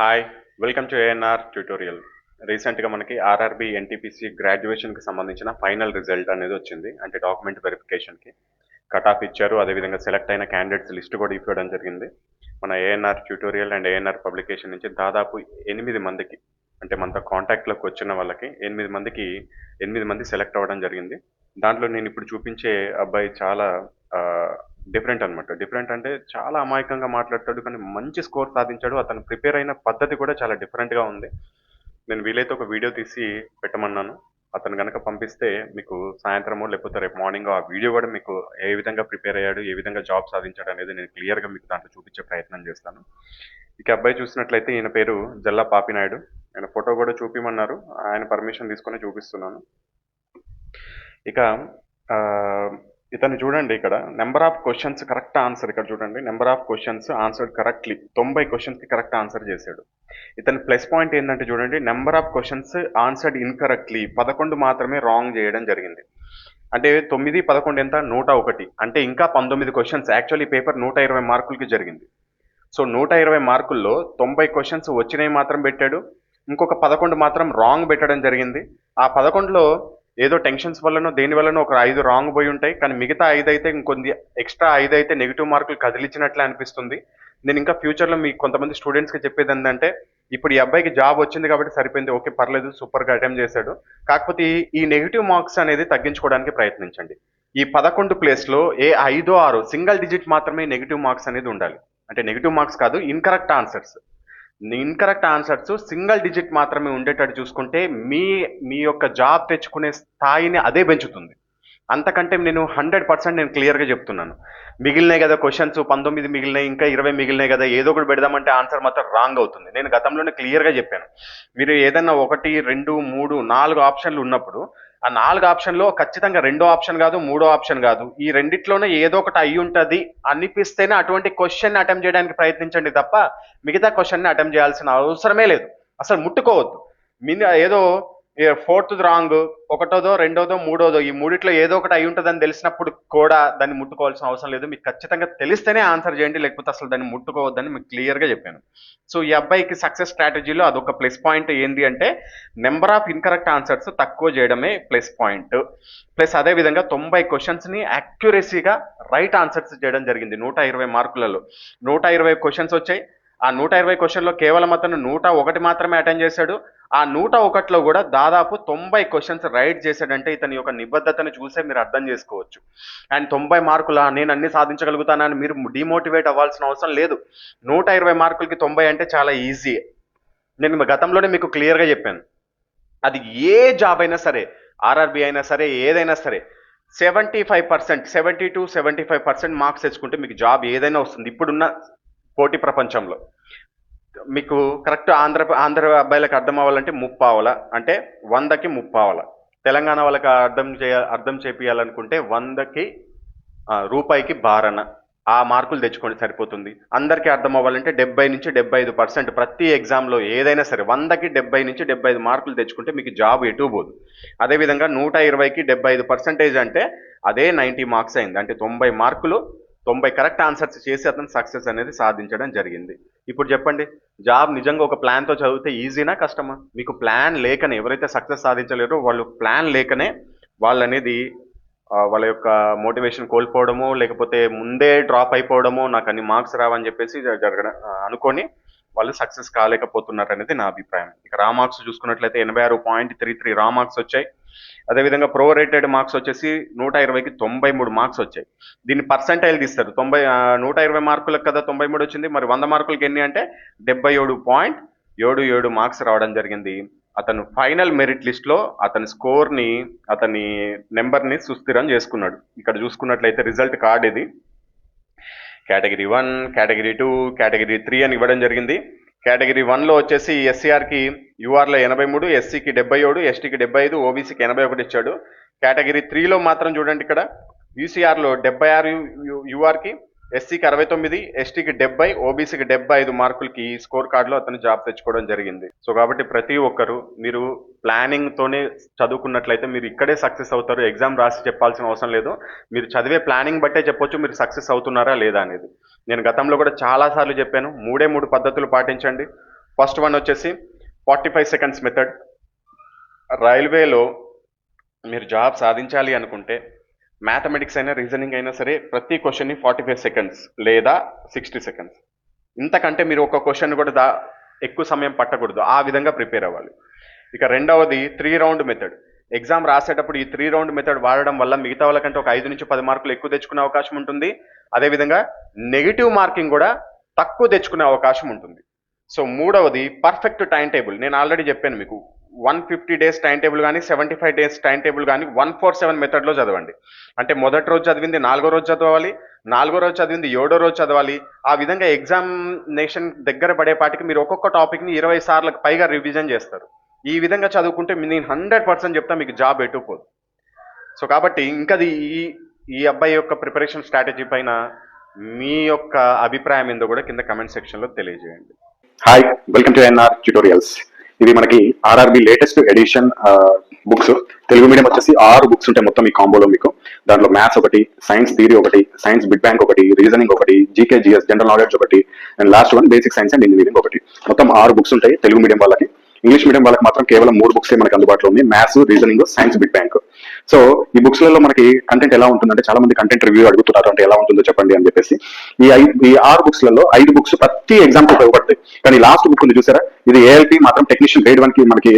Hi, welcome to ANR tutorial. రీసెంట్గా మనకి RRB NTPC గ్రాడ్యుయేషన్కి సంబంధించిన ఫైనల్ రిజల్ట్ అనేది వచ్చింది. అంటే డాక్యుమెంట్ వెరిఫికేషన్కి కట్ ఆఫ్ ఇచ్చారు. అదేవిధంగా సెలెక్ట్ అయిన క్యాండిడేట్స్ లిస్ట్ కూడా ఇవ్వడం జరిగింది. మన ANR tutorial and ANR publication నుంచి దాదాపు 8 మందికి, అంటే మనతో కాంటాక్ట్లోకి వచ్చిన వాళ్ళకి 8 మంది సెలెక్ట్ అవ్వడం జరిగింది. దాంట్లో నేను ఇప్పుడు చూపించే అబ్బాయి చాలా డిఫరెంట్ అనమాట. డిఫరెంట్ అంటే చాలా అమాయకంగా మాట్లాడతాడు, కానీ మంచి స్కోర్ సాధించాడు. అతను ప్రిపేర్ అయిన పద్ధతి కూడా చాలా డిఫరెంట్గా ఉంది. నేను వీలైతే ఒక వీడియో తీసి పెట్టమన్నాను. అతను కనుక పంపిస్తే మీకు సాయంత్రమో లేకపోతే రేపు మార్నింగ్ ఆ వీడియో కూడా మీకు ఏ విధంగా ప్రిపేర్ అయ్యాడు, ఏ విధంగా జాబ్ సాధించాడు అనేది నేను క్లియర్గా మీకు దాంట్లో చూపించే ప్రయత్నం చేస్తాను. ఇక అబ్బాయి చూసినట్లయితే ఈయన పేరు జల్లా పాపినాయుడు. ఆయన ఫోటో కూడా చూపిమన్నారు, ఆయన పర్మిషన్ తీసుకొని చూపిస్తున్నాను. ఇక ఆ, ఇతను చూడండి, ఇక్కడ number of questions correct answer, ఇక్కడ చూడండి number of questions answered correctly 90 క్వశ్చన్స్కి కరెక్ట్ ఆన్సర్ చేశాడు. ఇతని ప్లస్ పాయింట్ ఏంటంటే చూడండి, number of questions answered incorrectly 11 మాత్రమే రాంగ్ చేయడం జరిగింది. అంటే 9, 11 ఎంత, 101. అంటే ఇంకా 19 క్వశ్చన్స్. యాక్చువల్లీ పేపర్ 120 మార్కులకి జరిగింది. సో 120 మార్కుల్లో 90 క్వశ్చన్స్ వచ్చినవి మాత్రం పెట్టాడు, ఇంకొక 11 మాత్రం రాంగ్ పెట్టడం జరిగింది. ఆ 11లో ఏదో టెన్షన్స్ వల్లనో దేని వల్లనో ఒక 5 రాంగ్ పోయి ఉంటాయి, కానీ మిగతా 5 అయితే ఇంకొంది ఎక్స్ట్రా 5 అయితే నెగిటివ్ మార్కులు కదిలించినట్లే అనిపిస్తుంది. నేను ఇంకా ఫ్యూచర్లో మీకు కొంతమంది స్టూడెంట్స్కి చెప్పేది ఏంటంటే, ఇప్పుడు ఈ అబ్బాయికి జాబ్ వచ్చింది కాబట్టి సరిపోయింది, ఓకే పర్లేదు, సూపర్గా అటెంప్ట్ చేశాడు. కాకపోతే ఈ నెగిటివ్ మార్క్స్ అనేది తగ్గించుకోవడానికి ప్రయత్నించండి. ఈ 11 ప్లేస్లో ఏ 5, 6 సింగిల్ డిజిట్ మాత్రమే నెగిటివ్ మార్క్స్ అనేది ఉండాలి. అంటే నెగిటివ్ మార్క్స్ కాదు, ఇన్కరెక్ట్ ఆన్సర్స్ సింగిల్ డిజిట్ మాత్రమే ఉండేటట్టు చూసుకుంటే మీ మీ యొక్క జాబ్ తెచ్చుకునే స్థాయిని అదే పెంచుతుంది. అంతకంటే నేను 100% నేను క్లియర్గా చెప్తున్నాను. మిగిలినాయి కదా క్వశ్చన్స్, 19 మిగిలినాయి, ఇంకా 20 మిగిలినాయి కదా, ఏదో ఒకటి పెడదామంటే ఆన్సర్ మాత్రం రాంగ్ అవుతుంది. నేను గతంలోనే క్లియర్గా చెప్పాను. మీరు ఏదన్నా 1, 2, 3, 4 ఆప్షన్లు ఉన్నప్పుడు ఆ 4 ఆప్షన్లో ఖచ్చితంగా రెండో ఆప్షన్ కాదు, మూడో ఆప్షన్ కాదు, ఈ రెండిట్లోనే ఏదో ఒకటి అయి ఉంటుంది అనిపిస్తేనే అటువంటి క్వశ్చన్ అటెంప్ట్ చేయడానికి ప్రయత్నించండి తప్ప మిగతా క్వశ్చన్ని అటెంప్ట్ చేయాల్సిన అవసరమే లేదు. అసలు ముట్టుకోవద్దు. ఏదో ఫోర్త్ రాంగ్, ఒకటోదో రెండోదో మూడోదో, ఈ మూడిట్లో ఏదో ఒకటి అయి ఉంటుందని తెలిసినప్పుడు కూడా దాన్ని ముట్టుకోవాల్సిన అవసరం లేదు. మీకు ఖచ్చితంగా తెలిస్తేనే ఆన్సర్ చేయండి, లేకపోతే అసలు దాన్ని ముట్టుకోవద్దని మీకు క్లియర్గా చెప్పాను. సో ఈ అబ్బాయికి సక్సెస్ స్ట్రాటజీలో అదొక ప్లస్ పాయింట్. ఏంటి అంటే నెంబర్ ఆఫ్ ఇన్కరెక్ట్ ఆన్సర్స్ తక్కువ చేయడమే ప్లస్ పాయింట్. ప్లస్ అదేవిధంగా 90 క్వశ్చన్స్ని యాక్యురసీగా రైట్ ఆన్సర్స్ చేయడం జరిగింది. 120 మార్కులలో 120 క్వశ్చన్స్ వచ్చాయి. ఆ 120 క్వశ్చన్లో కేవలం అతను 101 మాత్రమే అటెండ్ చేశాడు. ఆ 101లో కూడా దాదాపు 90 క్వశ్చన్స్ రైట్ చేశాడంటే ఇతని యొక్క నిబద్ధతను చూసే మీరు అర్థం చేసుకోవచ్చు. అండ్ 90 మార్కులా నేను అన్ని సాధించగలుగుతానని మీరు డిమోటివేట్ అవ్వాల్సిన అవసరం లేదు. 120 మార్కులకి 90 అంటే చాలా ఈజీ. నేను గతంలోనే మీకు క్లియర్గా చెప్పాను. అది ఏ జాబ్ అయినా సరే, ఆర్ఆర్బి అయినా సరే, ఏదైనా సరే 75%, 70 to 75% మార్క్స్ తెచ్చుకుంటే మీకు జాబ్ ఏదైనా వస్తుంది. ఇప్పుడున్న పోటీ ప్రపంచంలో మీకు కరెక్ట్ ఆంధ్ర అబ్బాయిలకు అర్థం అవ్వాలంటే 30 అంటే 100కి 30. తెలంగాణ వాళ్ళకి అర్థం చేపియాలనుకుంటే 100కి రూపాయికి బారన. ఆ మార్కులు తెచ్చుకోండి సరిపోతుంది. అందరికీ అర్థం అవ్వాలంటే 70 నుంచి 75% ప్రతి ఎగ్జామ్లో ఏదైనా సరే 100కి 70 నుంచి 75 మార్కులు తెచ్చుకుంటే మీకు జాబ్ ఎటు పోదు. అదేవిధంగా 120కి 75% అంటే అదే 90 మార్క్స్ అయింది. అంటే 90 మార్కులు, 90 కరెక్ట్ ఆన్సర్స్ చేసి అతను సక్సెస్ అనేది సాధించడం జరిగింది. ఇప్పుడు చెప్పండి, జాబ్ నిజంగా ఒక ప్లాన్తో చదివితే ఈజీనా కష్టమా? మీకు ప్లాన్ లేకనే ఎవరైతే సక్సెస్ సాధించలేరో వాళ్ళు ప్లాన్ లేకనే వాళ్ళు అనేది వాళ్ళ యొక్క మోటివేషన్ కోల్పోవడము, లేకపోతే ముందే డ్రాప్ అయిపోవడము, నాకు అన్ని మార్క్స్ రావని చెప్పేసి అనుకొని వాళ్ళు సక్సెస్ కాలేకపోతున్నారు అనేది నా అభిప్రాయం. ఇక రా మార్క్స్ చూసుకున్నట్లయితే 86.33 రా మార్క్స్ వచ్చాయి. అదేవిధంగా ప్రో రేటెడ్ మార్క్స్ వచ్చేసి 120కి 93 మార్క్స్ వచ్చాయి. దీన్ని పర్సెంటైల్ తీస్తారు. 120 మార్కులకు కదా 93 వచ్చింది, మరి 100 మార్కులకి ఎన్ని అంటే 77.77 మార్క్స్ రావడం జరిగింది. అతను ఫైనల్ మెరిట్ లిస్ట్లో అతని స్కోర్ని, అతని నెంబర్ని సుస్థిరం చేసుకున్నాడు. ఇక్కడ చూసుకున్నట్లయితే రిజల్ట్ కార్డ్ ఇది. కేటగిరీ 1, కేటగిరీ 2, కేటగిరీ 3 అని ఇవ్వడం జరిగింది. కేటగిరీ 1లో వచ్చేసి ఎస్సీఆర్కి యూఆర్లో 83, ఎస్సీకి 77, ఎస్టీకి 75, ఓబీసీకి 81 ఇచ్చాడు. కేటగిరీ 3లో మాత్రం చూడండి, ఇక్కడ యూసీఆర్లో 76 యూఆర్కి, ఎస్సీకి 69, ఎస్టీకి 70, ఓబీసీకి 75 మార్కులకి స్కోర్ కార్డులో అతను జాబ్ తెచ్చుకోవడం జరిగింది. సో కాబట్టి ప్రతి ఒక్కరు మీరు ప్లానింగ్తోనే చదువుకున్నట్లయితే మీరు ఇక్కడే సక్సెస్ అవుతారు. ఎగ్జామ్ రాసి చెప్పాల్సిన అవసరం లేదు. మీరు చదివే ప్లానింగ్ బట్టే చెప్పొచ్చు మీరు సక్సెస్ అవుతున్నారా లేదా అనేది. నేను గతంలో కూడా చాలాసార్లు చెప్పాను, 3 పద్ధతులు పాటించండి. ఫస్ట్ వన్ వచ్చేసి 45 సెకండ్స్ మెథడ్. రైల్వేలో మీరు జాబ్ సాధించాలి అనుకుంటే మ్యాథమెటిక్స్ అయినా రీజనింగ్ అయినా సరే ప్రతి క్వశ్చన్ని 45 సెకండ్స్ లేదా 60 సెకండ్స్, ఇంతకంటే మీరు ఒక క్వశ్చన్ కూడా ఎక్కువ సమయం పట్టకూడదు, ఆ విధంగా ప్రిపేర్ అవ్వాలి. ఇక రెండవది 3 రౌండ్ మెథడ్. ఎగ్జామ్ రాసేటప్పుడు ఈ 3 రౌండ్ మెథడ్ వాడడం వల్ల మిగతా వాళ్ళకంటే ఒక 5 నుంచి 10 మార్కులు ఎక్కువ తెచ్చుకునే అవకాశం ఉంటుంది. అదేవిధంగా నెగిటివ్ మార్కింగ్ కూడా తక్కువ తెచ్చుకునే అవకాశం ఉంటుంది. సో మూడవది పర్ఫెక్ట్ టైం టేబుల్. నేను ఆల్రెడీ చెప్పాను మీకు, 150 డేస్ టైం టేబుల్ కానీ 75 డేస్ టైం టేబుల్ కానీ 147 మెథడ్లో చదవండి. అంటే మొదటి రోజు చదివింది 4వ రోజు చదవాలి, 4వ రోజు చదివింది 7వ రోజు చదవాలి. ఆ విధంగా ఎగ్జామినేషన్ దగ్గర పడేపాటికి మీరు ఒక్కొక్క టాపిక్ని 20 సార్లకు పైగా రివిజన్ చేస్తారు. ఈ విధంగా చదువుకుంటే నేను 100% చెప్తా మీకు జాబ్ ఎటుపోదు. సో కాబట్టి ఇంకది ఈ అబ్బాయి యొక్క ప్రిపరేషన్ స్ట్రాటజీ పైన మీ యొక్క అభిప్రాయం ఏందో కూడా కింద కమెంట్ సెక్షన్లో తెలియజేయండి. Hi, welcome to NR tutorials. ఇది మనకి RRB latest edition books. Telugu medium వచ్చేసి 6 బుక్స్ ఉంటాయి మొత్తం ఈ కాంబోలో మీకు. దాంట్లో మ్యాథ్స్ ఒకటి, సైన్స్ థియరీ ఒకటి, సైన్స్ బిగ్ బ్యాంక్ ఒకటి, రీజనింగ్ ఒకటి, జీకే జిఎస్ జనరల్ నాలెడ్జ్ ఒకటి, and last one basic science and engineering ఒకటి. మొత్తం 6 బుక్స్ ఉంటాయి తెలుగు మీడియం వాళ్ళకి. ఇంగ్లీష్ మీడియం వాళ్ళకి మాత్రం కేవలం 3 బుక్స్ మనకి అందుబాటులో ఉంది, maths, reasoning, science big bank. So ఈ బుక్స్ లలో మనకి కంటెంట్ ఎలా ఉంటుందంటే, చాలా మంది కంటెంట్ రివ్యూ అడుగుతున్నారు, అంటే ఎలా ఉంటుందో చెప్పండి అని చెప్పేసి. ఈ 6 బుక్స్ లలో 5 బుక్స్ ప్రతి ఎగ్జామ్ కి ఉపయోగపడతాయి. కానీ లాస్ట్ బుక్ ఉంది చూసారా, ఇది ఏఎల్పి మాత్రం టెక్నీషియన్ గ్రేడ్ 1 కి మనకి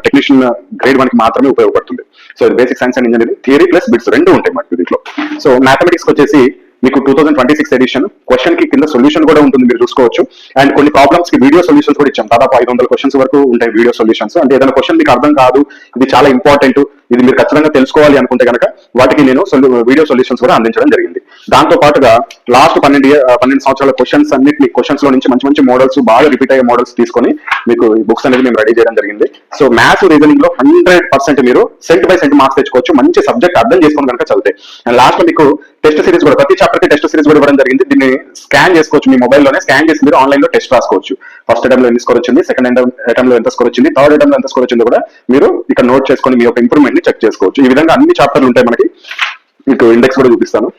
టెక్నీషియన్ గ్రేడ్ 1 కి మాత్రమే ఉపయోగపడుతుంది. సో ఇది basic science and engineering theory plus bits 2 ఉంటాయి మనకి దీంట్లో. సో మ్యాథమెటిక్స్ వచ్చేసి మీకు 2026 ఎడిషన్ క్వశ్చన్ కి కింద సొల్యూషన్ కూడా ఉంటుంది, మీరు చూసుకోవచ్చు. అండ్ కొన్ని ప్రాబ్లమ్స్ కి వీడియో సొల్యూషన్స్ కూడా ఇచ్చాం. దాదాపు 500 క్వశ్చన్స్ వరకు ఉంటాయి వీడియో సొల్యూషన్స్. అంటే ఏదైనా క్వశ్చన్ మీకు అర్థం కాదు, ఇది చాలా ఇంపార్టెంట్, ఇది మీరు ఖచ్చితంగా తెలుసుకోవాలి అనుకుంటే కనుక వాటికి నేను వీడియో సొల్యూషన్స్ కూడా అందించడం జరిగింది. దాంతో పాటుగా లాస్ట్ 12 సంవత్సరాల క్వశ్చన్స్ అన్నిటి క్వశ్చన్స్ లో నుంచి మంచి మంచి మోడల్స్, బాగా రిపీట్ అయ్యే మోడల్స్ తీసుకొని మీకు ఈ బుక్స్ అనేది మేము రెడీ చేయడం జరిగింది. సో మ్యాథ్స్, రీజనింగ్ లో 100% మీరు సెంట్ బై సెంట్ మార్క్స్ తెచ్చుకోవచ్చు, మంచి సబ్జెక్ట్ అర్థం చేసుకుని కనుక చదివితే. అండ్ లాస్ట్ లో మీకు టెస్ట్ సిరీస్ కూడా, ప్రతి చాప్టర్ కి టెస్ట్ సిరీస్ కూడా ఇవ్వడం జరిగింది. దీన్ని స్కాన్ చేసుకోవచ్చు, మీ మొబైల్లోనే స్కాన్ చేసి మీరు ఆన్లైన్ లో టెస్ట్ రాసుకోవచ్చు. ఫస్ట్ అటెంప్ట్ లో ఎంత స్కోర్ వచ్చింది, సెకండ్ అటెంప్ట్ లో ఎంత స్కోర్ వచ్చింది, థర్డ్ అటెంప్ట్ లో ఎంత స్కోర్ వచ్చిందో కూడా మీరు ఇక్కడ నోట్ చేసుకొని మీ యొక్క ఇంప్రూవ్మెంట్ ని చెక్ చేసుకోవచ్చు. ఈ విధంగా అన్ని చాప్టర్లు ఉంటాయి మనకి. మీకు ఇండెక్స్ కూడా చూపిస్తాను.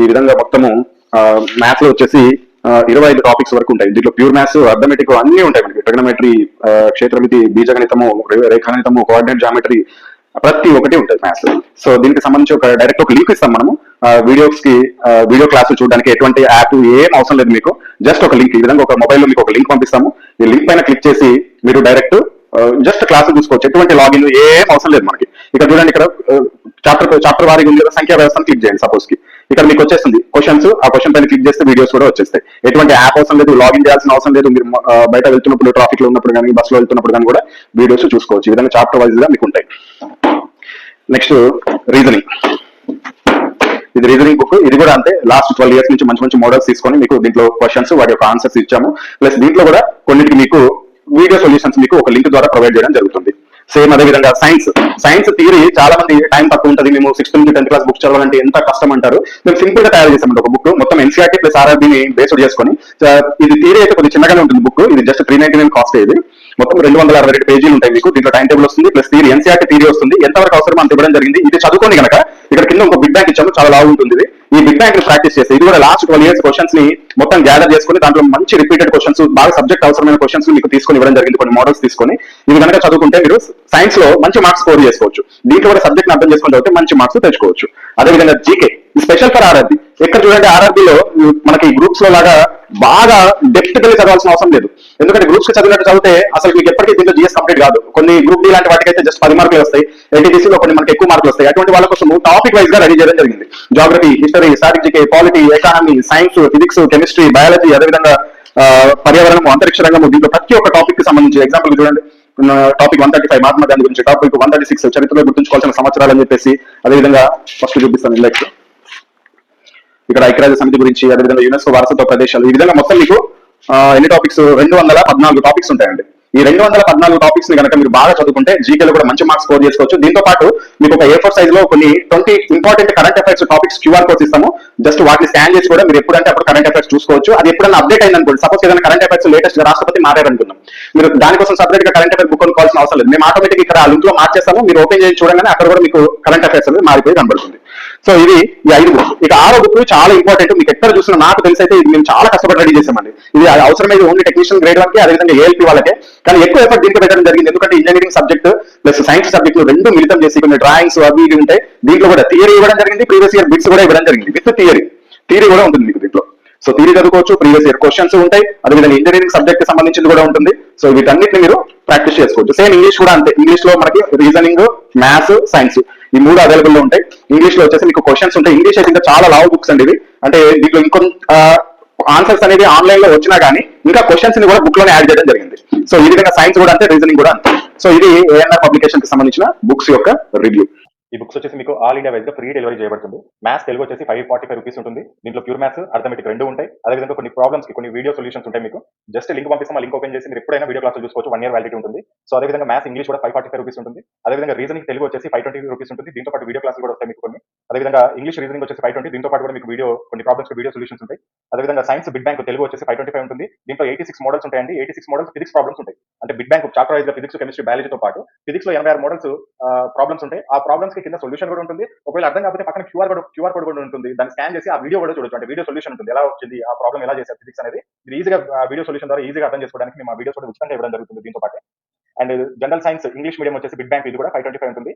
ఈ విధంగా మొత్తము మ్యాథ్స్ లో వచ్చేసి 25 టాపిక్స్ వరకు ఉంటాయి. దీంట్లో ప్యూర్ మ్యాథ్స్, అర్థమెటిక్ అన్ని ఉంటాయి మనకి. ట్రిగనోమెట్రీ, క్షేత్రమితి, బీజగణితము, రేఖాగణితము, కోఆర్డినేట్ జామెట్రీ, ప్రతి ఒక్కటి ఉంటుంది మ్యాథ్స్. సో దీనికి సంబంధించి డైరెక్ట్ ఒక లింక్ ఇస్తాం మనము. వీడియోస్ కి, వీడియో క్లాసులు చూడడానికి ఎటువంటి యాప్ ఏం అవసరం లేదు మీకు. జస్ట్ ఒక లింక్, ఈ విధంగా ఒక మొబైల్లో మీకు ఒక లింక్ పంపిస్తాము. ఈ లింక్ పైన క్లిక్ చేసి మీరు డైరెక్ట్ జస్ట్ క్లాసులు చూసుకోవచ్చు. ఎటువంటి లాగిన్ ఏం అవసరం లేదు మనకి. ఇక్కడ చూడండి, ఇక్కడ చాప్టర్ వారీగా ఉంది కదా, సంఖ్యా వ్యవస్థను క్లిక్ చేయండి. సపోజ్ కి ఇక్కడ మీకు వచ్చేస్తుంది క్వశ్చన్స్, ఆ క్వశ్చన్ పైన క్లిక్ చేస్తే వీడియోస్ కూడా వచ్చేస్తాయి. ఎటువంటి యాప్ అవసరం లేదు, లాగిన్ చేయాల్సిన అవసరం లేదు. మీరు బయట వెళ్తున్నప్పుడు, ట్రాఫిక్ లో ఉన్నప్పుడు కానీ, బస్ లో వెళ్తున్నప్పుడు కానీ కూడా వీడియోస్ చూసుకోవచ్చు. ఈ విధంగా చాప్టర్ వైజ్ గా మీకు ఉంటాయి. Next reasoning. ఇది రీజనింగ్ బుక్. ఇది కూడా అంతే, లాస్ట్ 12 years నుంచి మంచి మంచి మోడల్స్ తీసుకొని మీకు దీంట్లో క్వశ్చన్స్, వాటి యొక్క ఆన్సర్స్ ఇచ్చాము. ప్లస్ దీంట్లో కూడా కొన్నిటికి మీకు వీడియో సొల్యూషన్స్ మీకు ఒక లింక్ ద్వారా ప్రొవైడ్ చేయడం జరుగుతుంది. సేమ్ అదే విధంగా సైన్స్ థియరీ చాలా మంది టైం తక్కువ ఉంటుంది, మేము 6th నుంచి 10th క్లాస్ బుక్ చదవాలంటే ఎంత కష్టం అంటారు. మేము సింపుల్ గా తయారు చేసామంటే ఒక బుక్, మొత్తం ఎన్సీఆర్టీ ప్లస్ ఆర్ఆర్బీని బేస్డ్ చేసుకొని. ఇది థియరీ అయితే కొద్దిగా చిన్నగానే ఉంటుంది బుక్. ఇది జస్ట్ 399 కాస్ట్. ఇది మొత్తం 262 పేజీలు ఉంటాయి మీకు. దీంట్లో టైం టేబుల్ వస్తుంది, ప్లస్ థియరీ, ఎన్సీఆర్టీ థియరీ వస్తుంది. ఎంతవరకు అవసరం అంత ఇవ్వడం జరిగింది. ఇది చదువుకోండి కనుక ఇక్కడ కింద ఒక బిగ్ బ్యాంక్ ఇచ్చాము, చాలా బాగుంటుంది ఇది. ఈ బిగ్ బ్యాంక్ ప్రాక్టీస్ చేస్తే ఇది కూడా లాస్ట్ 12 years క్వశ్చన్స్ ని మొత్తం గ్యాదర్ చేసుకుని దాంట్లో మంచి రిపీటెడ్ క్వశ్చన్స్, బాగా సబ్జెక్ట్ అవసరమైన క్వశ్చన్స్ మీకు తీసుకొని ఇవ్వడం జరిగింది. కొన్ని మోడల్స్ తీసుకొని ఇవి కనుక చదువుకుంటే మీరు సైన్స్ లో మంచి మార్క్స్ స్కోర్ చేసుకోవచ్చు. దీంట్లో కూడా సబ్జెక్ట్ అర్థం చేసుకుని చదివితే మంచి మార్క్స్ తెచ్చుకోవచ్చు. అదేవిధంగా జీకే స్పెషల్ ఫర్ ఆర్ఆర్బీ. ఎక్కడ చూడండి, ఆర్ఆర్బీలో మనకి గ్రూప్స్ లో లాగా బాగా డెప్త్ గా చదవాల్సిన అవసరం లేదు. ఎందుకంటే గ్రూప్స్ కి చదివినట్టు చదివితే అసలు మీకు ఎప్పటికీ దీంట్లో జిఎస్ కంప్లీట్ కాదు. కొన్ని గ్రూప్ డి లాంటి వాటికైతే జస్ట్ 10 మార్కులు వస్తాయి, ఎన్టీటీసీలో కొన్ని మనకి ఎక్కువ మార్కులు వస్తాయి. అటువంటి వాళ్ళ కోసం టాపిక్ వైజ్ గా రెడీ చేయడం జరిగింది. Geography, history, strategy, polity, economy, science, physics, chemistry, biology, అదేవిధంగా పర్యావరణం, అంతరిక్ష రంగము, దీంట్లో ప్రతి ఒక్క టాపిక్ కి సంబంధించి ఎగ్జాంపుల్ చూడండి. టాపిక్ 135 మహాత్మా గాంధీ గురించి, టాపిక్ 136 చరిత్రలో గుర్తుంచుకోవాల్సిన సంవత్సరాలు అని చెప్పేసి. అదేవిధంగా ఫస్ట్ చూపిస్తాను ఇండెక్స్. ఇక్కడ ఐక్యరాజ్య సమితి గురించి, అదేవిధంగా యునెస్కో వారసత్వ ప్రదేశాలు. ఈ విధంగా మొత్తం మీకు ఎన్ని టాపిక్స్, 214 టాపిక్స్ ఉంటాయండి. ఈ 214 టాపిక్స్ ని కనుక మీరు బాగా చదువుకుంటే జీకేలో కూడా మంచి మార్క్స్ స్కోర్ చేసుకోవచ్చు. దీంతో పాటు మీకు ఒక A4 సైజ్ లో కొన్ని 20 important current affairs topics QR codes ఇస్తాము. జస్ట్ వాటిని స్కాన్ చేసి కూడా మీరు ఎప్పుడంటే అప్పుడు కరెంట్ అఫైర్స్ చూసుకోవచ్చు. అది ఎప్పుడైనా అప్డేట్ అయింది అనుకోండి, సపోజ్ ఏదైనా కరెంట్ అఫైర్స్ లేటెస్ట్ గా రాష్ట్రపతి మారారనుకుందాం, మీరు దానికోసం సపరేట్ గా కరెంట్ అఫైర్ బుక్ కొనుక్కోవాల్సిన అవసరం లేదు. మేము ఆటోమేటిక్ ఇక్కడ ఆ లింక్ లో మార్చేస్తాము. మీరు ఓపెన్ చేసి చూడగానే అక్కడ కూడా మీకు కరెంట్ అఫైర్స్ అనేది మారిపోయి కనబడుతుంది. సో ఇది ఈ 5 బుక్స్. ఇక 6వ బుక్ చాలా ఇంపార్టెంట్, మీకు ఎక్కడ చూసినా నాకు తెలిసి అయితే ఇది మేము చాలా కష్టపడి రెడీ చేసామండి. ఇది అవసరమైతే ఓన్లీ టెక్నీషియన్ గ్రేడ్ 1 కి, అదేవిధంగా ఏఎల్పి వాళ్ళకే, కానీ ఎక్కువ ఎఫర్ట్ దీంట్లో పెట్టడం జరిగింది. ఎందుకంటే engineering subject plus science subject రెండు మిళితం చేసి కొన్ని డ్రాయింగ్స్ అవి ఇవి ఉంటాయి. దీంట్లో కూడా థియరీ ఇవ్వడం జరిగింది, ప్రీవియస్ ఇయర్ బిట్స్ కూడా ఇవ్వడం జరిగింది విత్ థియరీ కూడా ఉంటుంది మీకు దీంట్లో. సో థియరీ చదువుకోవచ్చు, ప్రీవియస్ ఇయర్ క్వశ్చన్స్ ఉంటాయి, అదేవిధంగా ఇంజనీరింగ్ సబ్జెక్ట్ కి సంబంధించింది కూడా ఉంటుంది. సో వీటన్నిటిని మీరు ప్రాక్టీస్ చేసుకోవచ్చు. సేమ్ ఇంగ్లీష్ కూడా అంతే. ఇంగ్లీష్ లో మనకి రీజనింగ్, మ్యాథ్స్, సైన్స్ ఈ 3 అవైలబుల్ లో ఉంటాయి. ఇంగ్లీష్ లో వచ్చేసి మీకు క్వశ్చన్స్ ఉంటాయి. ఇంగ్లీష్ అయితే ఇంకా చాలా లావ్ బుక్స్ అండి ఇవి. అంటే దీంట్లో ఇంకొంత ఆన్సర్స్ అనేది ఆన్లైన్ లో వచ్చినా కానీ ఇంకా క్వశ్చన్స్ ని కూడా బుక్ లోనే యాడ్ చేయడం జరిగింది. సో ఈ విధంగా సైన్స్ కూడా అంతే, రీజనింగ్ కూడా అంతే. సో ఇది ఏఎన్ఆర్ పబ్లికేషన్ కి సంబంధించిన బుక్స్ యొక్క రివ్యూ. ఈ బుక్స్ వచ్చేసి మీకు ఆల్ ఇండియా వైజ్ గా ఫ్రీ డెలివరీ చేయబడుతుంది. మ్యాథ్స్ తెలుగు వచ్చేసి 545 రూపీస్ ఉంటుంది. దీంట్లో ప్యూర్ మ్యాథ్స్, అర్థమెటిక్ రెండు ఉంటాయి. అదేవిధంగా కొన్ని ప్రాబ్లమ్స్ కి కొన్ని వీడియో సొల్యూషన్స్ ఉంటాయి. మీకు జస్ట్ లింక్ పంపిస్తాం, ఆ లింక్ ఓపెన్ చేసి మీరు ఎప్పుడైనా వీడియో క్లాసులు చూసుకోవచ్చు. 1 year వ్యాలిడిటీ ఉంటుంది. సో అదేవిధంగా మ్యాథ్స్ ఇంగ్లీష్ కూడా 545 రూపీస్ ఉంటుంది. అదేవిధంగా రీజనింగ్ తెలుగు వచ్చేసి 520 రూపీస్ ఉంటుంది. దీంతో పాటు వీడియో క్లాసులు కూడా వస్తాయి మీకు కొన్ని. అదేవిధంగా ఇంగ్లీష్ రీజనింగ్ వచ్చేసి 520, దీంతో పాటు కూడా మీకు కొన్ని ప్రాబ్లమ్స్ వీడియో సొల్యూషన్స్ ఉంటాయి. అదేవిధంగా సైన్స్ బిడ్ బ్యాంక్ తెలుగు వచ్చేసి 525 ఉంటుంది. దీంట్లో 86 మోడల్స్ ఉంటాయండి. 86 మోడల్స్ ఫిజిక్స్ ప్రాబ్లమ్స్ ఉంటాయి. అంటే బిడ్ బ్యాంక్ చాప్టర్ వైజ్ గా ఫిజిక్స్, కెమిస్ట్రీ, బయాలజీతో పాటు ఫిజిక్స్ లో 86 మోడల్స్ ప్రాబ్లమ్స్ ఉంటాయి. ఆ ప్రాబ్లమ్స్ కి కింద సొల్యూషన్ కూడా ఉంటుంది. ఒకవేళ అర్థం కాకపోతే పక్కన క్యూఆర్ కోడ్ కూడా ఉంటుంది. దాన్ని స్కాన్ చేసి ఆ వీడియో కూడా చూడొచ్చు. అంటే వీడియో సొల్యూషన్ ఉంటుంది, ఎలా వచ్చింది, ఆ ప్రాబ్లం ఎలా చేశారు ఫిజిక్స్ అనేది. ఇది ఈజీగా వీడియో సొల్యూషన్ ద్వారా ఈజీగా అర్థం చేసుకోవడానికి మేము ఆ వీడియోస్ కూడా ఉచితంగా ఇవ్వడం జరుగుతుంది దీంతో పాటు. And general science English medium వచ్చేసి బిడ్ బ్యాంక్ ఇది కూడా 525 ఉంటుంది.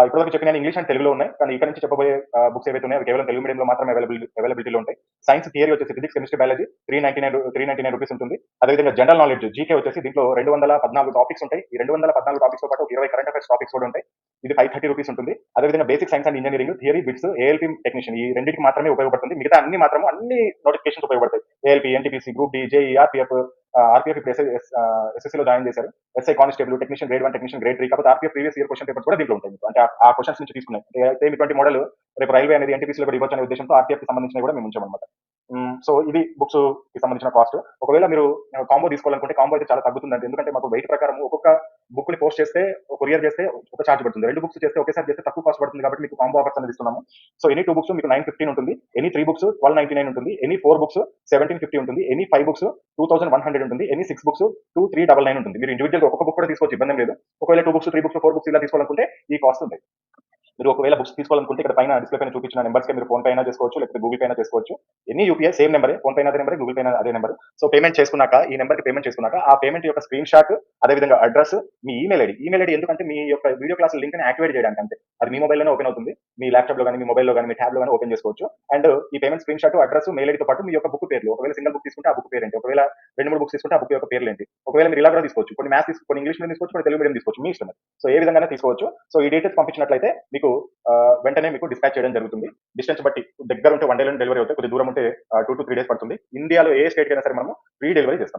ఇప్పటివరకు చెప్పిన ఇంగ్లీష్ అండ్ తెలుగులో ఉన్నాయి, కానీ ఇక్కడ నుంచి చెప్పబోయే బుక్స్ ఏవైతే ఉన్నాయో అవి కేవలం తెలుగు మీడియంలో మాత్రమే అవైలబిలిటీలో ఉంటాయి. సైన్స్ థియరీ వచ్చేసి ఫిజిక్స్, కెమిస్ట్రీ, బయాలజీ 399 రూపీస్ ఉంటుంది. అదేవిధంగా జనరల్ నాలెడ్జ్ జీకే వచ్చేసి దీంట్లో 214 టాపిక్స్ ఉంటాయి. ఈ 214 టాపిక్స్ తో పాటు 20 కరెంట్ అఫైర్స్ టాపిక్స్ కూడా ఉంటాయి. ఇది 530 రూపీస్ ఉంటుంది. అదేవిధంగా basic science and engineering theory, bits, ALP technician ఈ రెండింటికి మాత్రమే ఉపయోగపడుతుంది. మిగతా అన్ని నోటిఫికేషన్స్ ఉపయోగపడతాయి. ALP, NTPC, group D, JE, RPF ఇప్పుడు ఎస్ఎస్సీలో జాయిన్ చేశారు. SI constable, technician grade 1, technician grade 3. కాకపోతే RPF previous year question papers కూడా దీంట్లో ఉంటాయి. అంటే ఆ క్వశ్చన్స్ నుంచి తీసుకున్నాయి. సేమ్ ఇటువంటి మోడల్ రేపు రైల్వే అనేది ఎన్టీపీసీలో కూడా ఇవ్వచ్చు అనే ఉద్దేశంతో ఆర్పీఎఫ్ కి సంబంధించిన కూడా మేము ఉంచామన్నమాట. సో ఇది బుక్స్ కి సంబంధించిన కాస్ట్. ఒకవేళ మీరు కాంబో తీసుకోవాలనుకుంటే కాంబో అయితే చాలా తగ్గుతుందండి. ఎందుకంటే మాకు వెయిట్ ప్రకారం ఒక్కొక్క బుక్ ని పోస్ట్ చేస్తే, కొరియర్ చేస్తే ఒక ఛార్జ్ పడుతుంది. 2 బుక్స్ చేస్తే ఒకేసారి చేస్తే తక్కువ కాస్ట్ పడుతుంది. కాబట్టి మీకు కాంబో ఆఫర్స్ అనేది ఇస్తున్నాము. సో ఎనీ 2 బుక్స్ మీకు 915 ఉంటుంది. ఎనీ 3 బుక్స్ 1299 ఉంటుంది. ఎనీ 4 బుక్స్ 1750 ఉంటుంది. ఎనీ 5 బుక్స్ 2100 ఉంటుంది. ఎనీ 6 బుక్స్ 2399 ఉంటుంది. మీరు ఇండివిజువల్ ఒక్కొక్క బుక్ కూడా తీసుకోవచ్చు, ఇబ్బంది లేదు. ఒకవేళ 2 బుక్స్, 3 బుక్స్, 4 బుక్స్ ఇలా తీసుకోవాలనుకుంటే ఈ కాస్ట్ ఉంది. మీరు ఒకవేళ బుక్స్ తీసుకోవాలనుకుంటే ఇక్కడ పైన డిస్ప్లే పైన చూపించిన నెంబర్స్ కి మీరు ఫోన్ పే అయినా చేసుకోవచ్చు, లేకపోతే గూగుల్ పే అయినా చేసుకోవచ్చు. ఎన్ని యూపీఐ సేమ్ నెంబరే, ఫోన్ పే అదే నెంబర్, గూగుల్ పే అదే నెంబర్. సో పేమెంట్ చేసుకున్నాక, ఈ నెంబర్ కి పేమెంట్ చేసుకున్నాక ఆ పేమెంట్ యొక్క స్క్రీన్ షాట్, అదేవిధంగా అడ్రస్, మీ ఈమెయిల్ ఐడి ఎందుకంటే మీ యొక్క వీడియో క్లాస్ లింక్ ని యాక్టివేట్ చేయడానికి అంతే. అది మీ మొబైల్లోనే ఓపెన్ అవుతుంది. మీ ల్యాప్టాప్ లో కానీ, మీ మొబైల్లో కానీ, మీ ట్యాబ్ లో కానీ ఓపెన్ చేసుకోవచ్చు. అండ్ ఈ payment screen shot, address, mail ఐడితో పాటు మీ యొక్క బుక్ పేర్లు, ఒకవేళ సింగిల్ బుక్ తీసుకుంటే ఆ బుక్ పేరు ఏంటి, ఒకవేళ 2-3 బుక్స్ తీసుకుంటే ఆ బుక్ యొక్క పేర్లు ఏంటి, ఒకవేళ మీరు ఇలా కూడా తీసుకోవచ్చు. కొన్ని మ్యాథ్స్ కొన్ని ఇంగ్లీష్ మీడియం తీసుకోవచ్చు, కొన్ని తెలుగు మీడియం తీసుకోవచ్చు, మీ ఇష్టం. సో ఏ విధంగా తీసుకోవచ్చు. సో ఈ డీటెయిల్స్ పంపించినట్లయితే మీకు వెంటనే మీకు డిస్పాచ్ చేయడం జరుగుతుంది. డిస్టెన్స్ బట్టి దగ్గర ఉంటే 1 day డెలివరీ అవుతాయి, కొద్ది దూరం ఉంటే 2 to 3 days పడుతుంది. ఇండియాలో ఏ స్టేట్ అయినా సరే మనము ఫ్రీ డెలివరీ చేస్తాం.